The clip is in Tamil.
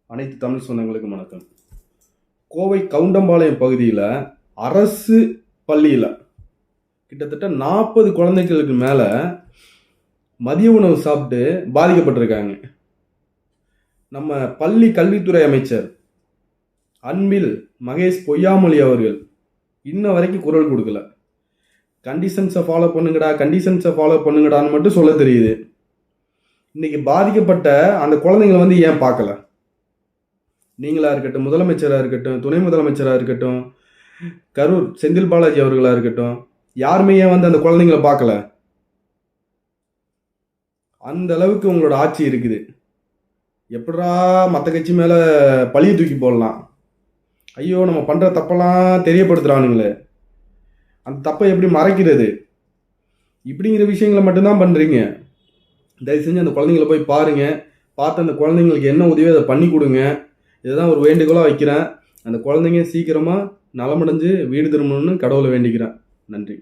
அனைத்து தமிழ் சொந்தங்களுக்கும் வணக்கம். கோவை கவுண்டம்பாளையம் பகுதியில் அரசு பள்ளியில் கிட்டத்தட்ட 40 குழந்தைகளுக்கு மேலே மதிய உணவு சாப்பிட்டு பாதிக்கப்பட்டிருக்காங்க. நம்ம பள்ளி கல்வித்துறை அமைச்சர் அன்பில் மகேஷ் பொய்யாமொழி அவர்கள் இன்ன வரைக்கும் குரல் கொடுக்கல. கண்டிஷன்ஸை ஃபாலோ பண்ணுங்கடான்னு மட்டும் சொல்ல தெரியுது. இன்னைக்கு பாதிக்கப்பட்ட அந்த குழந்தைங்களை ஏன் பார்க்கல? நீங்களா இருக்கட்டும், முதலமைச்சராக இருக்கட்டும், துணை முதலமைச்சராக இருக்கட்டும், கரூர் செந்தில் பாலாஜி அவர்களாக இருக்கட்டும், யாருமே ஏன் அந்த குழந்தைங்களை பார்க்கல? அந்த அளவுக்கு உங்களோட ஆட்சி இருக்குது. எப்படா மற்ற கட்சி மேலே பழிய தூக்கி போடலாம்? ஐயோ, நம்ம பண்ணுற தப்பெல்லாம் தெரியப்படுத்துகிறானுங்களே, அந்த தப்பை எப்படி மறைக்கிறது? இப்படிங்கிற விஷயங்களை மட்டும்தான் பண்ணுறீங்க. தயவு செஞ்சு அந்த குழந்தைங்களை போய் பாருங்கள். பார்த்து அந்த குழந்தைங்களுக்கு என்ன உதவியோ அதை பண்ணி கொடுங்க. இதுதான் ஒரு வேண்டுகோளாக வைக்கிறேன். அந்த குழந்தைங்க சீக்கிரமாக நலமடைஞ்சு வீடு திரும்பணும்னு கடவுளை வேண்டிக்கிறேன். நன்றி.